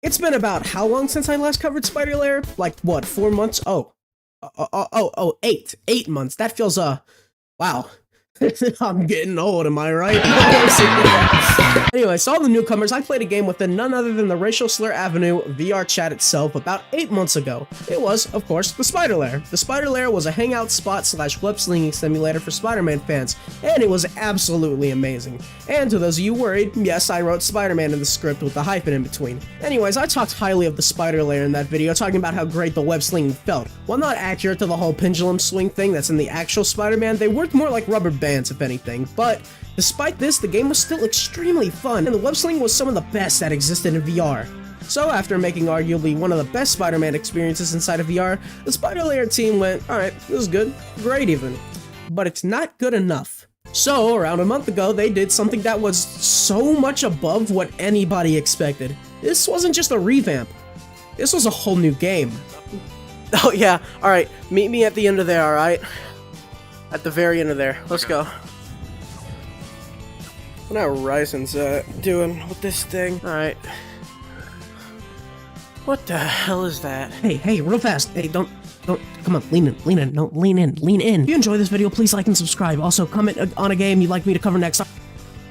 It's been about how long since I last covered Spider Lair? Like, what, 4 months? Eight. 8 months. That feels, wow. I'm getting old, am I right? Anyway, so all the newcomers, I played a game within none other than the Racial Slur Avenue VR chat itself about 8 months ago. It was, of course, the Spider Lair. The Spider Lair was a hangout spot / web slinging simulator for Spider-Man fans, and it was absolutely amazing. And to those of you worried, yes, I wrote Spider-Man in the script with the hyphen in between. Anyways, I talked highly of the Spider Lair in that video, talking about how great the web slinging felt. While not accurate to the whole pendulum swing thing that's in the actual Spider-Man, they worked more like rubber bands, if anything, but despite this, the game was still extremely fun, and the web slinging was some of the best that existed in VR. So after making arguably one of the best Spider-Man experiences inside of VR, the Spider Lair team went, alright, this is good, great even. But it's not good enough. So around a month ago, they did something that was so much above what anybody expected. This wasn't just a revamp, this was a whole new game. Oh yeah, alright, meet me at the end of there, alright? At the very end of there. Let's go. What now Ryzen's doing with this thing? Alright. What the hell is that? Hey, real fast. Hey, don't, come on, lean in, no, lean in. If you enjoy this video, please like and subscribe. Also, comment on a game you'd like me to cover next.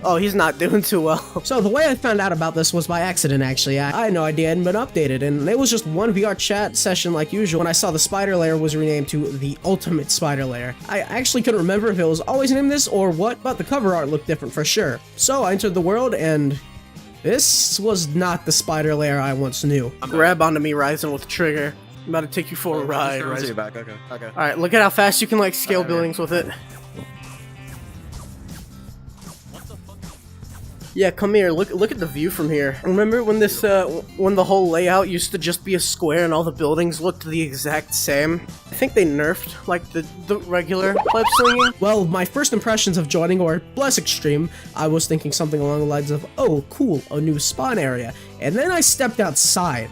Oh, he's not doing too well. So the way I found out about this was by accident, actually. I had no idea it hadn't been updated, and it was just one VR chat session like usual when I saw the Spider Lair was renamed to the Ultimate Spider Lair. I actually couldn't remember if it was always named this or what, but the cover art looked different for sure. So I entered the world, and this was not the Spider Lair I once knew. Grab onto me, Ryzen, with the trigger. I'm about to take you for a ride, Ryzen. Back. Okay. Alright, look at how fast you can, like, scale buildings with it. Yeah, come here. Look at the view from here. Remember when this, when the whole layout used to just be a square and all the buildings looked the exact same? I think they nerfed, like, the regular web slinging. Well, my first impressions of joining were less extreme. I was thinking something along the lines of, oh, cool, a new spawn area. And then I stepped outside.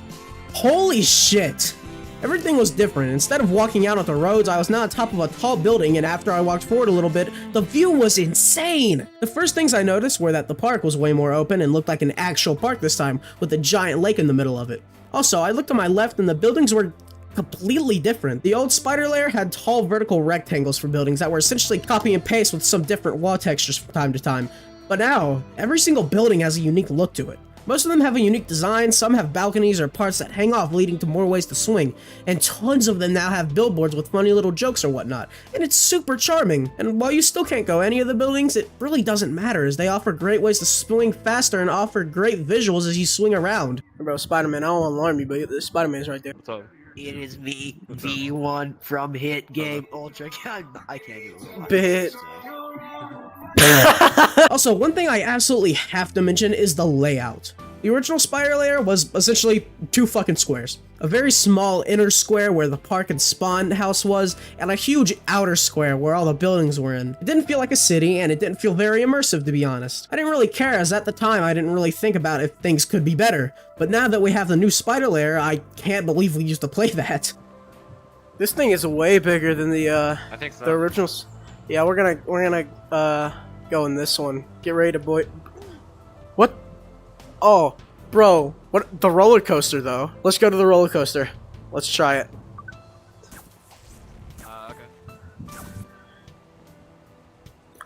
Holy shit! Everything was different. Instead of walking out onto roads, I was now on top of a tall building, and after I walked forward a little bit, the view was insane! The first things I noticed were that the park was way more open and looked like an actual park this time, with a giant lake in the middle of it. Also, I looked to my left and the buildings were completely different. The old Spider Lair had tall vertical rectangles for buildings that were essentially copy and paste with some different wall textures from time to time. But now, every single building has a unique look to it. Most of them have a unique design, some have balconies or parts that hang off leading to more ways to swing, and tons of them now have billboards with funny little jokes or whatnot, and it's super charming. And while you still can't go any of the buildings, it really doesn't matter as they offer great ways to swing faster and offer great visuals as you swing around. Bro, Spider-Man, I don't want to alarm you, but Spider-Man's right there. What's up? It is me, V1 from Hit Game Ultra. I can't even. Bit. Also, one thing I absolutely have to mention is the layout. The original Spider Lair was essentially 2 fucking squares. A very small inner square where the park and spawn house was, and a huge outer square where all the buildings were in. It didn't feel like a city, and it didn't feel very immersive, to be honest. I didn't really care, as at the time I didn't really think about if things could be better. But now that we have the new Spider Lair, I can't believe we used to play that. This thing is way bigger than the I think so. the originals. Yeah, we're gonna go in this one. Get ready to boy. What? Oh, bro. What? The roller coaster, though. Let's go to the roller coaster. Let's try it. Okay.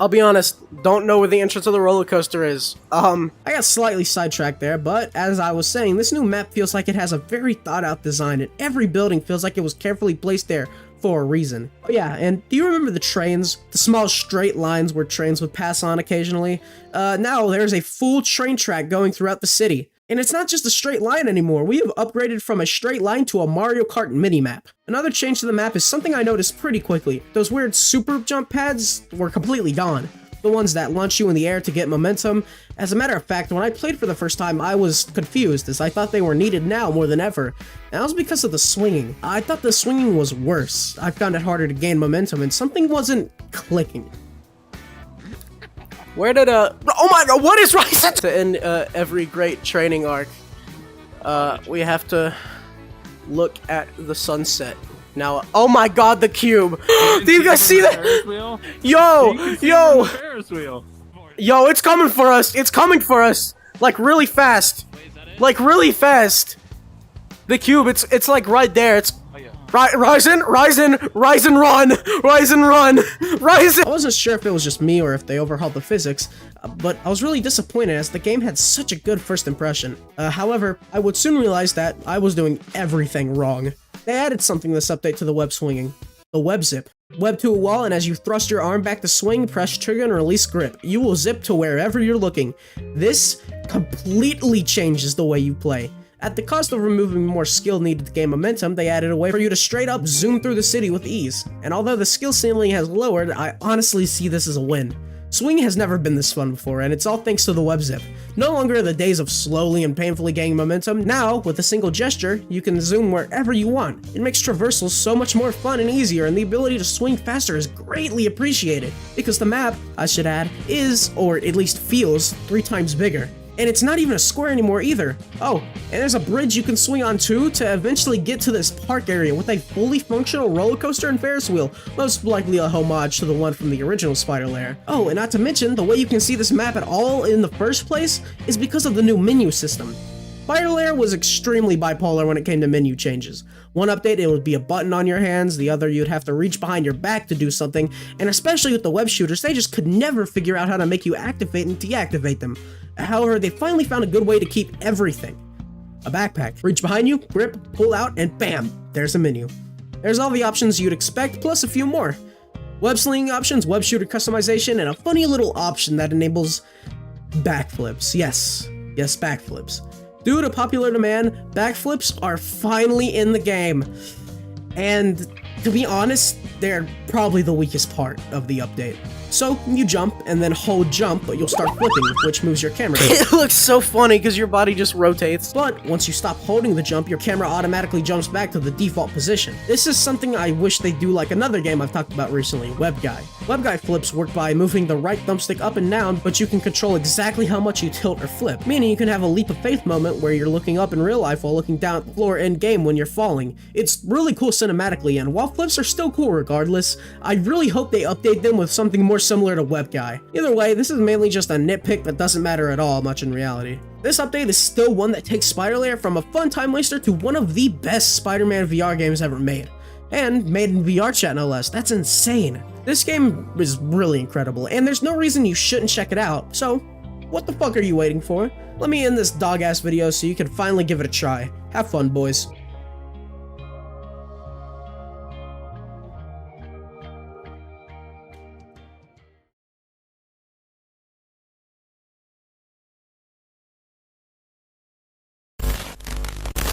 I'll be honest, don't know where the entrance of the roller coaster is. I got slightly sidetracked there, but as I was saying, this new map feels like it has a very thought out design, and every building feels like it was carefully placed there for a reason. Oh yeah, and do you remember the trains? The small straight lines where trains would pass on occasionally? Now there's a full train track going throughout the city. And it's not just a straight line anymore, we have upgraded from a straight line to a Mario Kart mini-map. Another change to the map is something I noticed pretty quickly. Those weird super jump pads were completely gone. The ones that launch you in the air to get momentum. As a matter of fact, when I played for the first time, I was confused as I thought they were needed now more than ever. And that was because of the swinging. I thought the swinging was worse. I found it harder to gain momentum and something wasn't clicking. Where did oh my god, what is Ryzen? To end every great training arc, we have to look at the sunset. Now, oh my god, the cube! Do you guys see that? Yo, it's coming for us! It's coming for us! Like, really fast! Wait, is that it? Like, really fast. The cube, it's like right there. It's rise and run. I wasn't sure if it was just me or if they overhauled the physics, but I was really disappointed as the game had such a good first impression. However, I would soon realize that I was doing everything wrong. They added something this update to the web swinging. The web zip. Web to a wall, and as you thrust your arm back to swing, press trigger and release grip. You will zip to wherever you're looking. This completely changes the way you play. At the cost of removing more skill needed to gain momentum, they added a way for you to straight up zoom through the city with ease. And although the skill ceiling has lowered, I honestly see this as a win. Swinging has never been this fun before, and it's all thanks to the web zip. No longer are the days of slowly and painfully gaining momentum. Now, with a single gesture, you can zoom wherever you want. It makes traversals so much more fun and easier, and the ability to swing faster is greatly appreciated, because the map, I should add, is, or at least feels, 3 times bigger. And it's not even a square anymore either. Oh, and there's a bridge you can swing on too to eventually get to this park area with a fully functional roller coaster and Ferris wheel, most likely a homage to the one from the original Spider Lair. Oh, and not to mention, the way you can see this map at all in the first place is because of the new menu system. Spider Lair was extremely bipolar when it came to menu changes. One update, it would be a button on your hands, the other you'd have to reach behind your back to do something, and especially with the web shooters, they just could never figure out how to make you activate and deactivate them. However, they finally found a good way to keep everything. A backpack. Reach behind you, grip, pull out, and bam! There's a menu. There's all the options you'd expect, plus a few more. Web slinging options, web shooter customization, and a funny little option that enables backflips. Yes, backflips. Due to popular demand, backflips are finally in the game. And to be honest, they're probably the weakest part of the update. So, you jump, and then hold jump, but you'll start flipping, which moves your camera. It looks so funny because your body just rotates. But once you stop holding the jump, your camera automatically jumps back to the default position. This is something I wish they do like another game I've talked about recently, WebGuy. WebGuy flips work by moving the right thumbstick up and down, but you can control exactly how much you tilt or flip, meaning you can have a leap of faith moment where you're looking up in real life while looking down at the floor in game when you're falling. It's really cool cinematically, and while flips are still cool regardless, I really hope they update them with something more similar to WebGuy. Either way, this is mainly just a nitpick that doesn't matter at all much in reality. This update is still one that takes Spider Lair from a fun time waster to one of the best Spider-Man VR games ever made. And made in VR chat no less. That's insane. This game is really incredible, and there's no reason you shouldn't check it out, so what the fuck are you waiting for? Let me end this dog-ass video so you can finally give it a try. Have fun, boys.